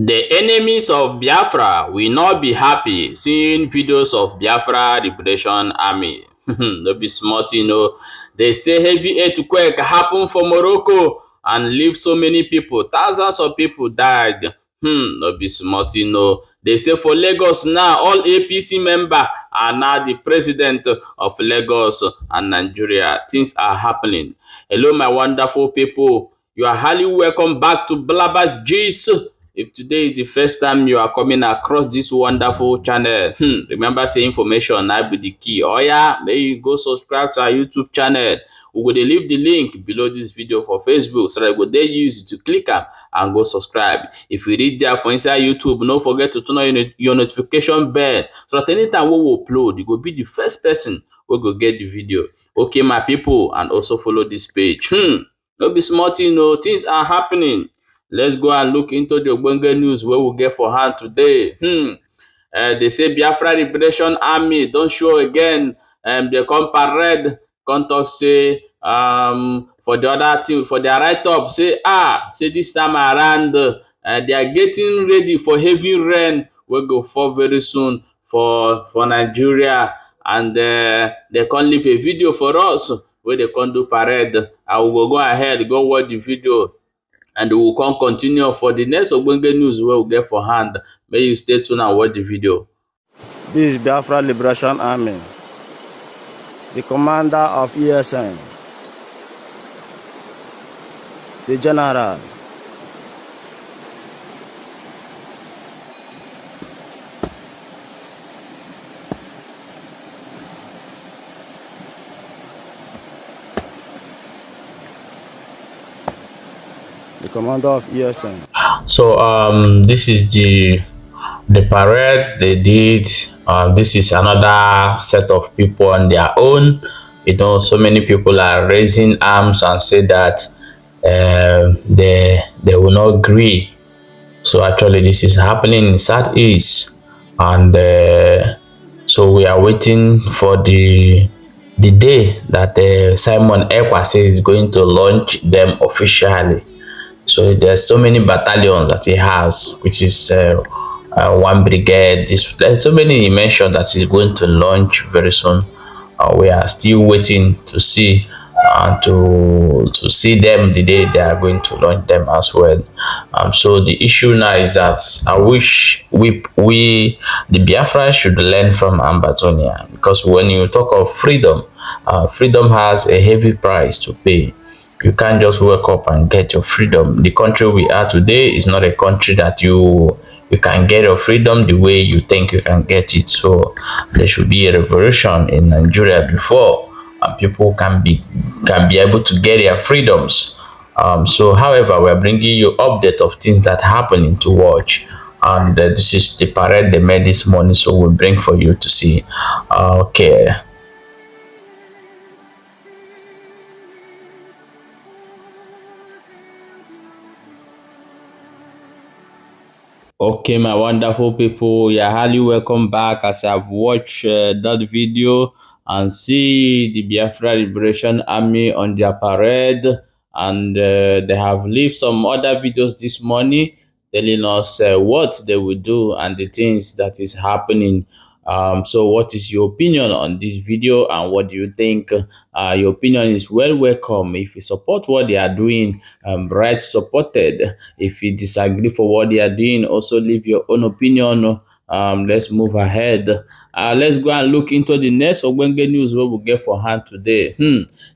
The enemies of Biafra will not be happy seeing videos of Biafra Liberation Army. No be small thing o. They say heavy earthquake happen for Morocco and leave so many people. Thousands of people died. No be small thing o. They say for Lagos now, all APC member are now the president of Lagos and Nigeria. Things are happening. Hello, my wonderful people. You are highly welcome back to Blabber's Gist. If today is the first time you are coming across this wonderful channel, remember say information na be the key. Oh yeah, make you go subscribe to our YouTube channel. We go dey leave the link below this video for Facebook so that you go dey use to click am and go subscribe. If you reach there for inside YouTube, no forget to turn on your notification bell so that anytime we will upload, you go be the first person wey go get the video. Okay, my people, and also follow this page. No be small thing o, things are happening. Let's go and look into the ogbonge news wey we get for hand today. They say Biafra Liberation Army don show again. They come parade, come talk say for the other thing, for their write-up, say this time around they are getting ready for heavy rain wey go fall very soon for Nigeria, and they come leave a video for us wey they come do parade, and we go ahead go watch the video, and we will come continue for the next ogbonge news wey we get for hand. May you stay tuned and watch the video. This is Biafra Liberation Army, the commander of ESN, the general. The commander of ESN. So this is the parade they did. This is another set of people on their own. You know, so many people are raising arms and say that they will not agree. So actually this is happening in Southeast, and so we are waiting for the day that Simon Earthquaké is going to launch them officially. So there's so many battalions that he has, which is one brigade. There's so many he mentioned that he's going to launch very soon. We are still waiting to see to see them the day they are going to launch them as well. So the issue now is that I wish we the Biafra should learn from Ambazonia, because when you talk of freedom, freedom has a heavy price to pay. You can't just wake up and get your freedom. The country we are today is not a country that you can get your freedom the way you think you can get it. So there should be a revolution in Nigeria before people can be able to get their freedoms. So however, we're bringing you update of things that happening to watch, and this is the parade they made this morning, so we'll bring for you to see. Okay. Okay, my wonderful people, you're highly welcome back as I've watched that video and see the Biafra Liberation Army on their parade, and they have leave some other videos this morning telling us what they will do and the things that is happening. So what is your opinion on this video, and what do you think? Your opinion is well welcome. If you support what they are doing, right supported. If you disagree for what they are doing, also leave your own opinion. Let's move ahead. Let's go and look into the next ogbonge news wey we get for hand today.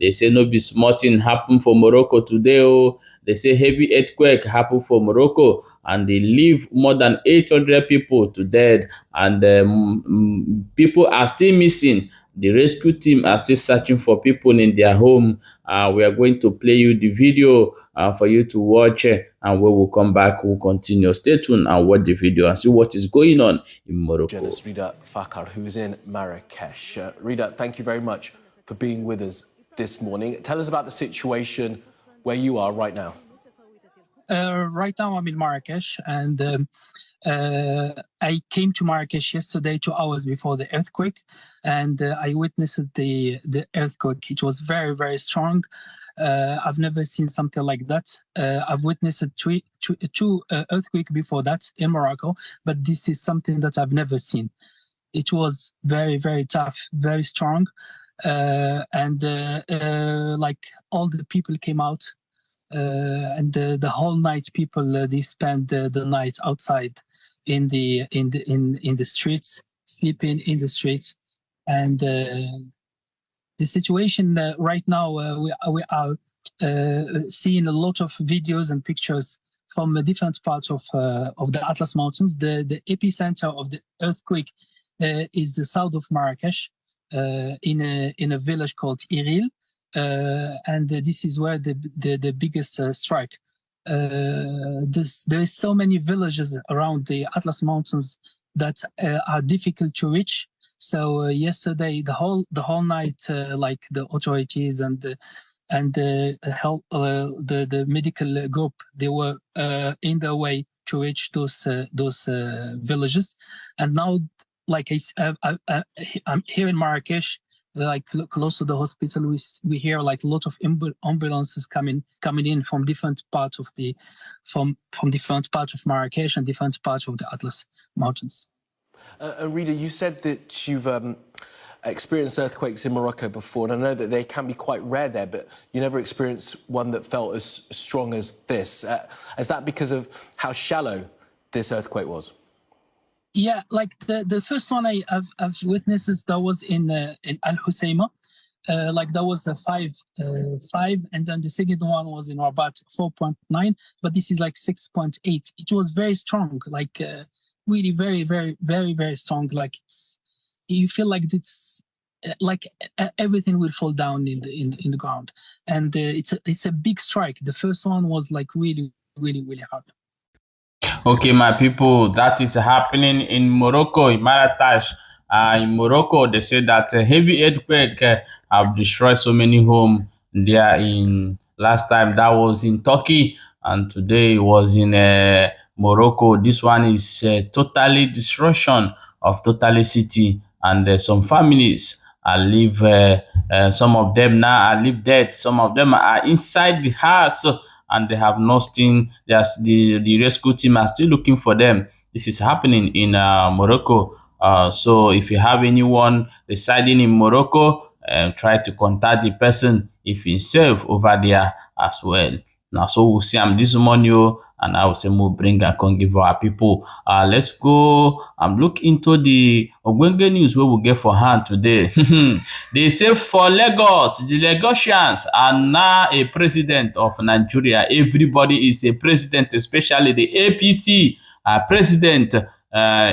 They say no be small thing happen for Morocco today. Oh, they say heavy earthquake happen for Morocco, and they leave more than 800 people to dead, and people are still missing. The rescue team are still searching for people in their home. We are going to play you the video for you to watch, and when we come back, we'll continue. Stay tuned and watch the video and see what is going on in Morocco. Journalist Rida Fakar, who's in Marrakesh. Rida, thank you very much for being with us this morning. Tell us about the situation where you are right now. Right now I'm in Marrakesh, and I came to Marrakesh yesterday, 2 hours before the earthquake, and I witnessed the earthquake. It was very, very strong. I've never seen something like that. I've witnessed two earthquakes before that in Morocco, but this is something that I've never seen. It was very, very tough, very strong, and like all the people came out, and the whole night people they spent the night outside in the streets, sleeping in the streets, and the situation right now we are seeing a lot of videos and pictures from different parts of the Atlas Mountains. The epicenter of the earthquake is the south of Marrakesh, in a village called Iril, and this is where the biggest strike. There is so many villages around the Atlas Mountains that are difficult to reach. So yesterday, the whole night, like the authorities and the health, the medical group, they were in their way to reach those villages. And now, like I'm here in Marrakesh, like close to the hospital, we hear like a lot of ambulances coming in from different parts of different parts of Marrakesh and different parts of the Atlas Mountains. Rita, you said that you've experienced earthquakes in Morocco before, and I know that they can be quite rare there, but you never experienced one that felt as strong as this. Is that because of how shallow this earthquake was? Yeah, like the first one I've witnessed is that was in Al Hoceima, like that was a 5.5, and then the second one was in Rabat 4.9, but this is like 6.8. It was very strong, like really very, very, very, very strong. Like you feel like it's like everything will fall down in the ground, and it's a big strike. The first one was like really, really, really hard. Okay, my people, that is happening in Morocco, in Marrakesh. In Morocco, they say that a heavy earthquake have destroyed so many homes there. In last time that was in Turkey, and today it was in Morocco. This one is totally destruction of totally city, and some families are live. Some of them now are live dead. Some of them are inside the house, and they have nothing. The rescue team are still looking for them. This is happening in Morocco. So if you have anyone residing in Morocco, try to contact the person if he's safe over there as well. Now, so we'll see this morning, and I will say we'll bring and come give our people. Let's go and look into the Ogbonge news where we get for hand today. They say for Lagos, the Lagosians are now a president of Nigeria. Everybody is a president, especially the APC president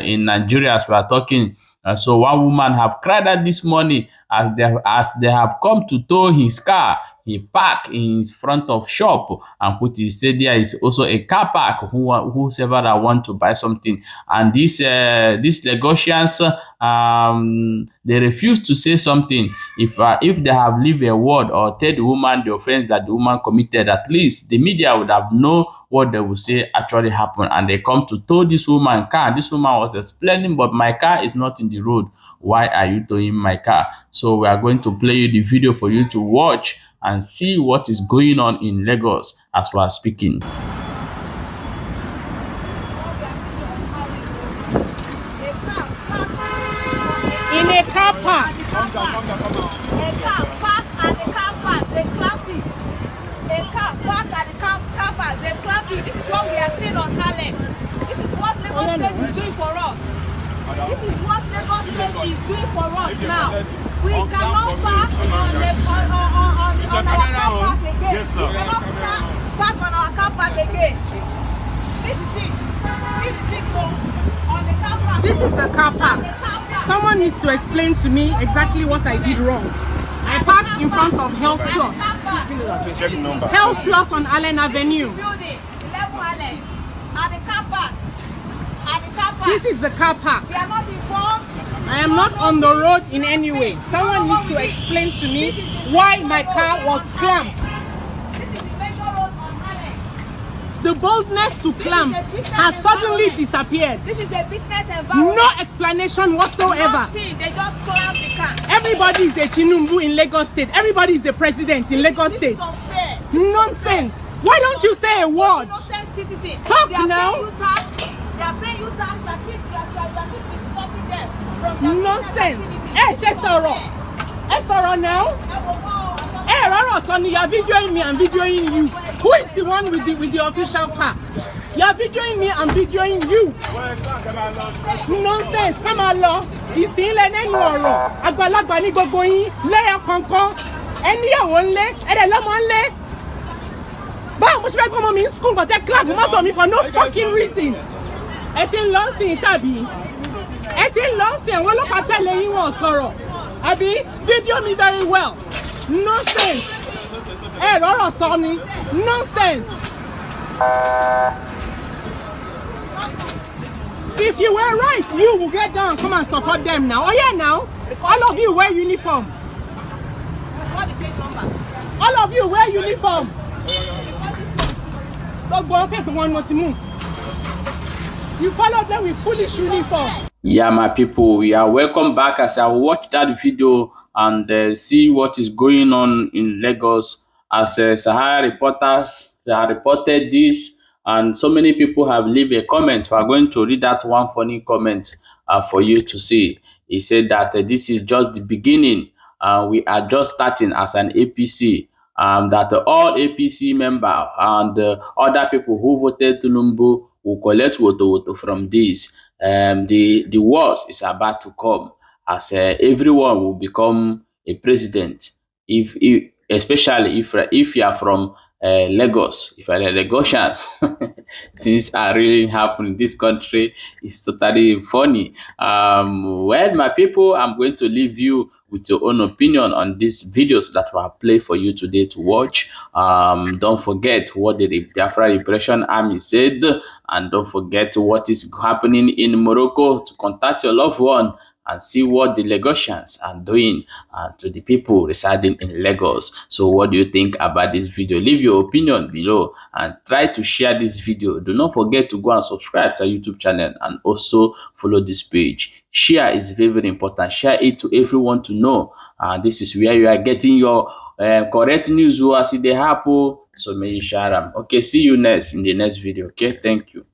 in Nigeria as we are talking. So one woman have cried out this morning as they have come to tow his car. He parked in front of shop, and which he said there is also a car park whosoever that want to buy something. And these Lagosians, they refuse to say something. If they have leave a word or tell the woman the offense that the woman committed, at least the media would have known what they would say actually happened. And they come to tow this woman car. This woman was explaining, but my car is not in the road. Why are you towing my car? So we are going to play you the video for you to watch and see what is going on in Lagos as we are speaking. In a car park. A car park and a car park, they clamp it. A car park and a car park, they clamp it. This is what we are seeing on Harlem. This is what Lagos State is doing for us. This is what Lagos State is doing for us now. We cannot park on our car park again. Yes, sir. We cannot park on our car park again. This is it. See the signal on the car park. This is the car park. Someone needs to explain to me exactly what I did wrong. I parked in front of Health Plus. Health Plus on Allen Avenue. This is the car park. We are not informed. I am not on the road in any way. Someone needs to explain to me why my car was clamped. This is the major road on Allen. The boldness to clamp has suddenly disappeared. This is a business environment. No explanation whatsoever. Nothing. They just clamp the car. Everybody is a Tinubu in Lagos State. Everybody is a president in Lagos State. Nonsense. Why don't you say a word? Innocent citizen. Talk now. They are paying you tax. You are still stopping them from nonsense. Sọ̀rọ̀ now. Rárá Sonny, you are videoing me and videoing you. Who is the one with the official car? You are videoing me and videoing you. Nonsense. Come on, law. Ìsìnlẹ̀ nínú ọ̀rọ̀. Àgbàlagbà ní gbogbo yín. Lẹ́yìn kankan. Ẹni ìyàwó ńlé. Ẹ̀rẹ̀ lọ́mọ ńlé. Báwo mo ṣe fẹ́ kọ́ ọmọ mi ní school but ẹ clap mọ́tò mi for no fucking reason. Ẹ ti ń lọ sí tàbí. Ẹ ti ń lọ sí àwọn ọlọ́pàá tẹ̀lé yín wọ́n sọ̀rọ̀. Àbí video me very well. Nonsense. Rọ́rọ̀ sọ ni. Nonsense. If you were right, you will get down and come and support them now. Oh yeah, now. All of you wear uniform. All of you wear uniform. You follow them with foolish uniform. Yeah, my people, we are welcome back as I watch that video and see what is going on in Lagos. As Sahara reporters, they have reported this, and so many people have leave a comment. We are going to read that one funny comment for you to see. He said that this is just the beginning. We are just starting as an APC. That all APC members and other people who voted Tinubu will collect vote from this. The worst is about to come, as everyone will become a president. Especially if you are from Lagos, if you are Lagosians, things are really happening in this country. It's totally funny. Well, my people, I'm going to leave you with your own opinion on these videos that I have played for you today to watch. Don't forget what the Biafra Liberation Army said, and don't forget what is happening in Morocco. To contact your loved one and see what the Lagosians are doing to the people residing in Lagos. So what do you think about this video? Leave your opinion below and try to share this video. Do not forget to go and subscribe to our YouTube channel and also follow this page. Share is very, very important. Share it to everyone to know. This is where you are getting your correct news as they happen. So may you share them. Okay, see you next in the next video. Okay, thank you.